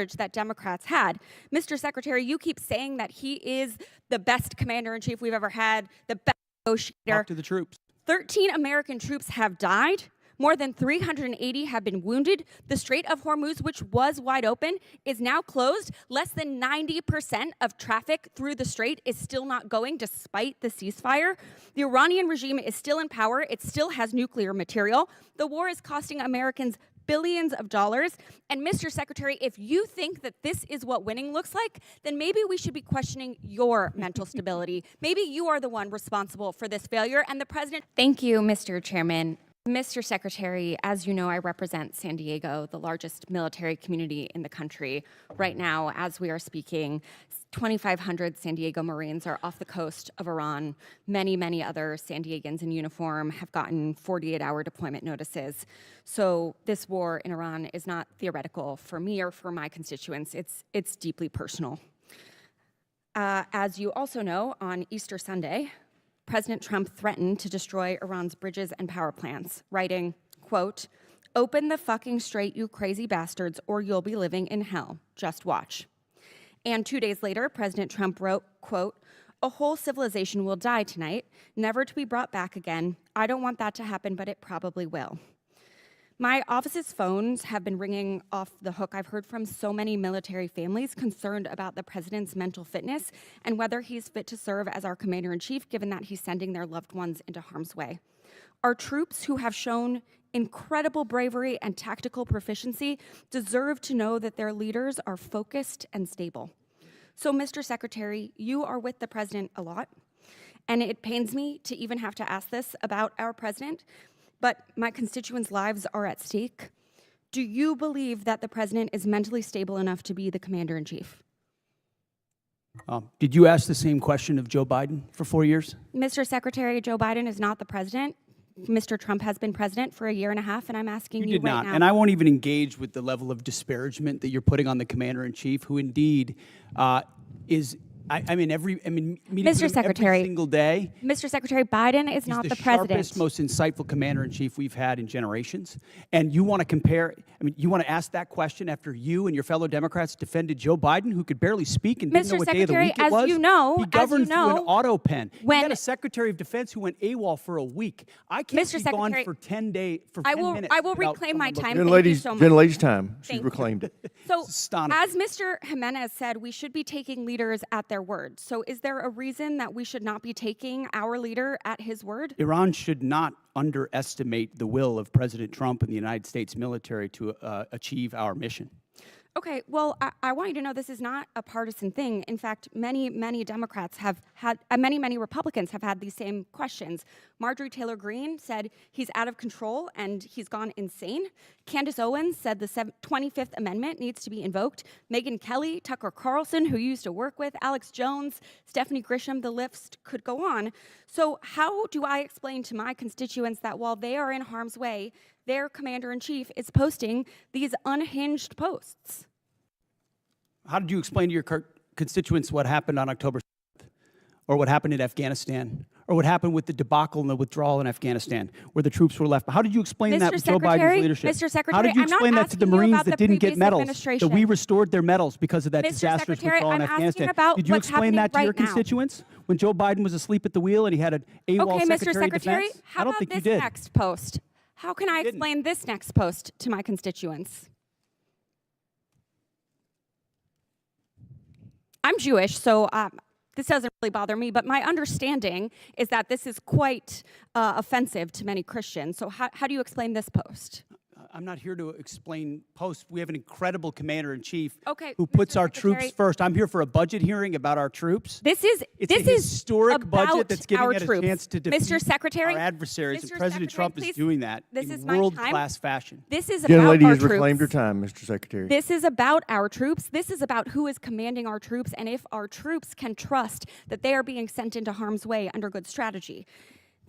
that Democrats had. Mr. Secretary, you keep saying that he is the best commander-in-chief we've ever had, the best negotiator. Talk to the troops. 13 American troops have died. More than 380 have been wounded. The Strait of Hormuz, which was wide open, is now closed. Less than 90% of traffic through the strait is still not going despite the ceasefire. The Iranian regime is still in power. It still has nuclear material. The war is costing Americans billions of dollars. And Mr. Secretary, if you think that this is what winning looks like, then maybe we should be questioning your mental stability. Maybe you are the one responsible for this failure, and the president. Thank you, Mr. Chairman. Mr. Secretary, as you know, I represent San Diego, the largest military community in the country. Right now, as we are speaking, 2,500 San Diego Marines are off the coast of Iran. Many, many other San Diegans in uniform have gotten 48-hour deployment notices. So this war in Iran is not theoretical for me or for my constituents. It's deeply personal. As you also know, on Easter Sunday, President Trump threatened to destroy Iran's bridges and power plants, writing, quote, "Open the fucking strait, you crazy bastards, or you'll be living in hell. Just watch." And 2 days later, President Trump wrote, quote, "A whole civilization will die tonight, never to be brought back again. I don't want that to happen, but it probably will." My office's phones have been ringing off the hook. I've heard from so many military families concerned about the president's mental fitness and whether he's fit to serve as our commander-in-chief, given that he's sending their loved ones into harm's way. Our troops, who have shown incredible bravery and tactical proficiency, deserve to know that their leaders are focused and stable. So, Mr. Secretary, you are with the president a lot, and it pains me to even have to ask this about our president, but my constituents' lives are at stake. Do you believe that the president is mentally stable enough to be the commander-in-chief? Did you ask the same question of Joe Biden for 4 years? Mr. Secretary, Joe Biden is not the president. Mr. Trump has been president for a year and a half, and I'm asking you did right not. now. And I won't even engage with the level of disparagement that you're putting on the commander-in-chief, who indeed is. Meeting Mr. with him Secretary, every single day. Mr. Secretary, Biden is not the president. He's the sharpest, most insightful commander-in-chief we've had in generations. And you want to compare, you want to ask that question after you and your fellow Democrats defended Joe Biden, who could barely speak and didn't know what day of the week it was? As you know, he governed through an auto pen. You got a Secretary of Defense who went AWOL for a week. I can't be gone for 10 days, for 10 minutes. I will reclaim my time. Thank you so much. Lady's time. She's reclaimed it. So, as Mr. Jimenez said, we should be taking leaders at their word. So is there a reason that we should not be taking our leader at his word? Iran should not underestimate the will of President Trump and the United States military to achieve our mission. Okay, well, I want you to know this is not a partisan thing. In fact, many Democrats have had, many Republicans have had these same questions. Marjorie Taylor Greene said he's out of control and he's gone insane. Candace Owens said the 25th Amendment needs to be invoked. Megyn Kelly, Tucker Carlson, who you used to work with, Alex Jones, Stephanie Grisham, the list could go on. So how do I explain to my constituents that while they are in harm's way, their commander-in-chief is posting these unhinged posts? How did you explain to your constituents what happened on October 7th, or what happened in Afghanistan, or what happened with the debacle and the withdrawal in Afghanistan, where the troops were left? How did you explain that with Joe Biden's leadership? Mr. Secretary, how did you explain that to the Marines that didn't get medals, that we restored their medals because of that disastrous withdrawal in Afghanistan? Did you explain that to your constituents when Joe Biden was asleep at the wheel and he had an AWOL Secretary of Defense? I don't think you did. Next post. How can I explain this next post to my constituents? I'm Jewish, so this doesn't really bother me, but my understanding is that this is quite offensive to many Christians. So how do you explain this post? I'm not here to explain posts. We have an incredible commander-in-chief who Mr. puts our Secretary, troops first. I'm here for a budget hearing about our troops. It's a historic budget that's giving us a chance to defeat Mr. Secretary, our adversaries, and President Trump is doing that in world-class fashion. This is about lady our has troops. reclaimed her time, Mr. Secretary. This is about our troops. This is about who is commanding our troops and if our troops can trust that they are being sent into harm's way under good strategy.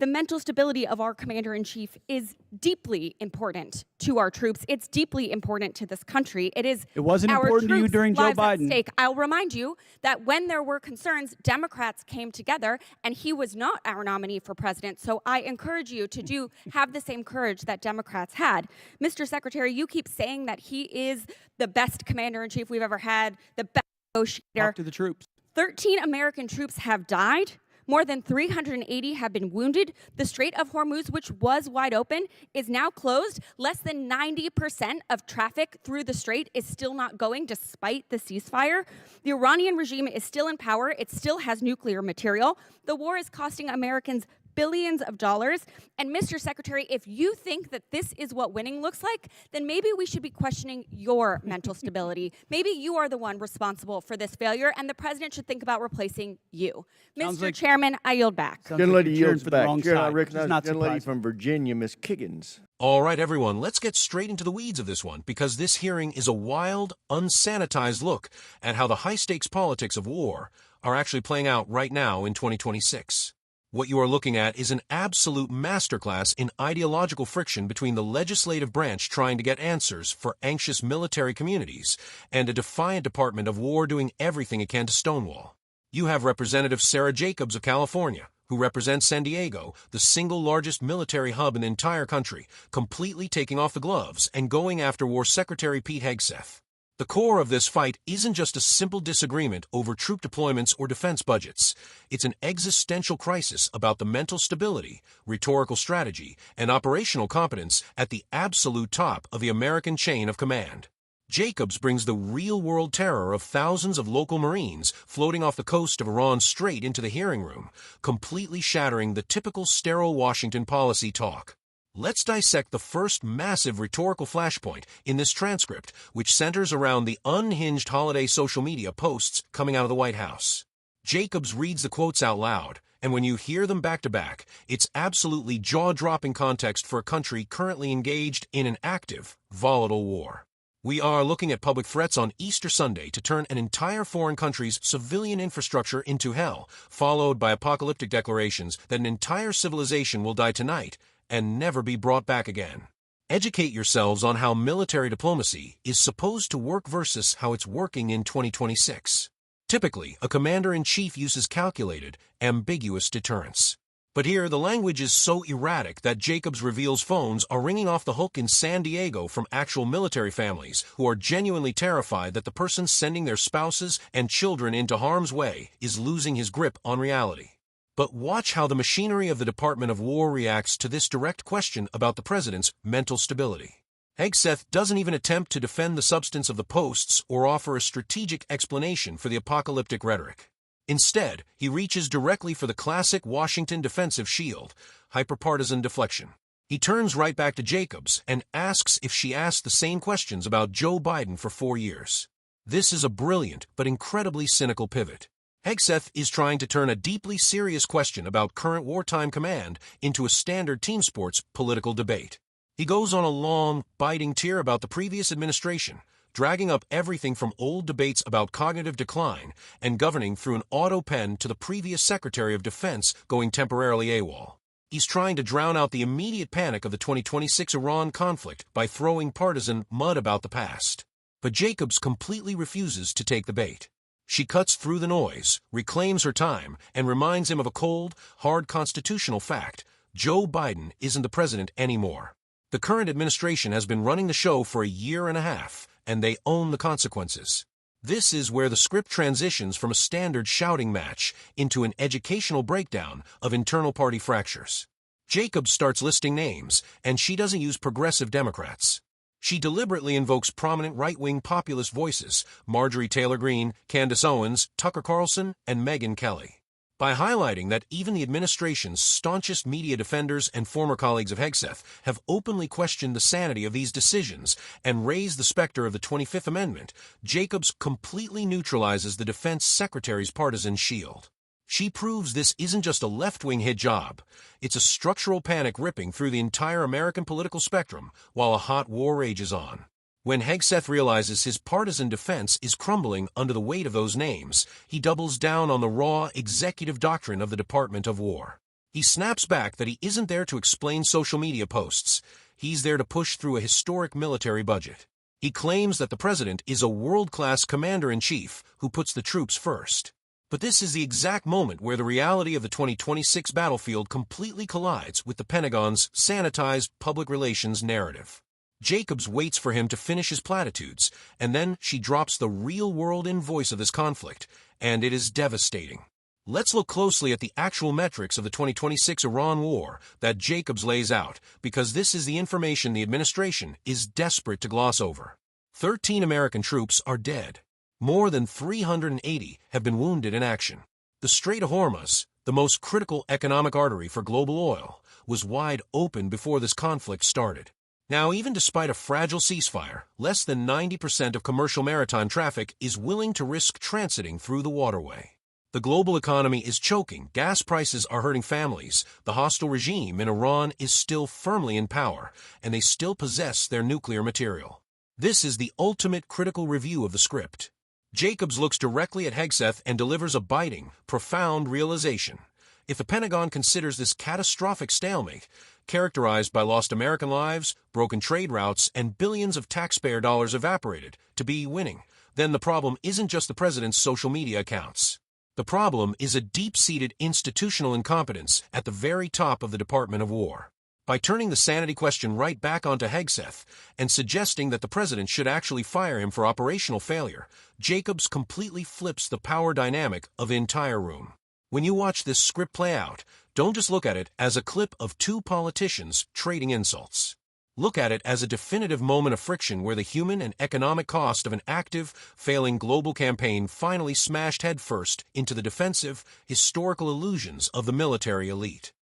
the mental stability of our commander-in-chief is deeply important to our troops. It's deeply important to this country. It wasn't our important to you troops' during Joe lives at Biden. stake. I'll remind you that when there were concerns, Democrats came together, and he was not our nominee for president. So I encourage you to have the same courage that Democrats had. Mr. Secretary, you keep saying that he is the best commander-in-chief we've ever had, the best negotiator. Talk to the troops. 13 American troops have died. More than 380 have been wounded. The Strait of Hormuz, which was wide open, is now closed. Less than 90% of traffic through the strait is still not going despite the ceasefire. The Iranian regime is still in power. It still has nuclear material. The war is costing Americans billions of dollars. And Mr. Secretary, if you think that this is what winning looks like, then maybe we should be questioning your mental stability. Maybe you are the one responsible for this failure, and the president should think about replacing you. Mr. Chairman, I yield back. Gentlelady yields for the back. wrong Chair, I side. recognize It's the not gentlelady surprising. from Virginia, Ms. Kiggins. All right, everyone, let's get straight into the weeds of this one, because this hearing is a wild, unsanitized look at how the high-stakes politics of war are actually playing out right now in 2026. What you are looking at is an absolute masterclass in ideological friction between the legislative branch trying to get answers for anxious military communities and a defiant Department of War doing everything it can to stonewall. You have Representative Sarah Jacobs of California, who represents San Diego, the single largest military hub in the entire country, completely taking off the gloves and going after War Secretary Pete Hegseth. The core of this fight isn't just a simple disagreement over troop deployments or defense budgets. It's an existential crisis about the mental stability, rhetorical strategy, and operational competence at the absolute top of the American chain of command. Jacobs brings the real-world terror of thousands of local Marines floating off the coast of Iran straight into the hearing room, completely shattering the typical sterile Washington policy talk. Let's dissect the first massive rhetorical flashpoint in this transcript, which centers around the unhinged holiday social media posts coming out of the White House. Jacobs reads the quotes out loud, and when you hear them back to back, it's absolutely jaw-dropping context for a country currently engaged in an active, volatile war. We are looking at public threats on Easter Sunday to turn an entire foreign country's civilian infrastructure into hell, followed by apocalyptic declarations that an entire civilization will die tonight and never be brought back again. Educate yourselves on how military diplomacy is supposed to work versus how it's working in 2026. Typically, a commander-in-chief uses calculated, ambiguous deterrence. But here, the language is so erratic that Jacobs reveals phones are ringing off the hook in San Diego from actual military families who are genuinely terrified that the person sending their spouses and children into harm's way is losing his grip on reality. But watch how the machinery of the Department of War reacts to this direct question about the president's mental stability. Hegseth doesn't even attempt to defend the substance of the posts or offer a strategic explanation for the apocalyptic rhetoric. Instead, he reaches directly for the classic Washington defensive shield, hyperpartisan deflection. He turns right back to Jacobs and asks if she asked the same questions about Joe Biden for 4 years. This is a brilliant but incredibly cynical pivot. Hegseth is trying to turn a deeply serious question about current wartime command into a standard team sports political debate. He goes on a long, biting tear about the previous administration, dragging up everything from old debates about cognitive decline and governing through an auto pen to the previous Secretary of Defense going temporarily AWOL. He's trying to drown out the immediate panic of the 2026 Iran conflict by throwing partisan mud about the past. But Jacobs completely refuses to take the bait. She cuts through the noise, reclaims her time, and reminds him of a cold, hard constitutional fact: Joe Biden isn't the president anymore. The current administration has been running the show for a year and a half, and they own the consequences. This is where the script transitions from a standard shouting match into an educational breakdown of internal party fractures. Jacobs starts listing names, and she doesn't use progressive Democrats. She deliberately invokes prominent right-wing populist voices: Marjorie Taylor Greene, Candace Owens, Tucker Carlson, and Megyn Kelly. By highlighting that even the administration's staunchest media defenders and former colleagues of Hegseth have openly questioned the sanity of these decisions and raised the specter of the 25th Amendment, Jacobs completely neutralizes the defense secretary's partisan shield. She proves this isn't just a left-wing hit job. It's a structural panic ripping through the entire American political spectrum while a hot war rages on. When Hegseth realizes his partisan defense is crumbling under the weight of those names, he doubles down on the raw executive doctrine of the Department of War. He snaps back that he isn't there to explain social media posts. He's there to push through a historic military budget. He claims that the president is a world-class commander-in-chief who puts the troops first. But this is the exact moment where the reality of the 2026 battlefield completely collides with the Pentagon's sanitized public relations narrative. Jacobs waits for him to finish his platitudes, and then she drops the real-world invoice of this conflict, and it is devastating. Let's look closely at the actual metrics of the 2026 Iran war that Jacobs lays out, because this is the information the administration is desperate to gloss over. 13 American troops are dead. More than 380 have been wounded in action. The Strait of Hormuz, the most critical economic artery for global oil, was wide open before this conflict started. Now, even despite a fragile ceasefire, less than 90% of commercial maritime traffic is willing to risk transiting through the waterway. The global economy is choking, gas prices are hurting families, the hostile regime in Iran is still firmly in power, and they still possess their nuclear material. This is the ultimate critical review of the script. Jacobs looks directly at Hegseth and delivers a biting, profound realization. If the Pentagon considers this catastrophic stalemate, characterized by lost American lives, broken trade routes, and billions of taxpayer dollars evaporated, to be winning, then the problem isn't just the president's social media accounts. The problem is a deep-seated institutional incompetence at the very top of the Department of War. By turning the sanity question right back onto Hegseth and suggesting that the president should actually fire him for operational failure, Jacobs completely flips the power dynamic of the entire room. When you watch this script play out, don't just look at it as a clip of two politicians trading insults. Look at it as a definitive moment of friction where the human and economic cost of an active, failing global campaign finally smashed headfirst into the defensive, historical illusions of the military elite.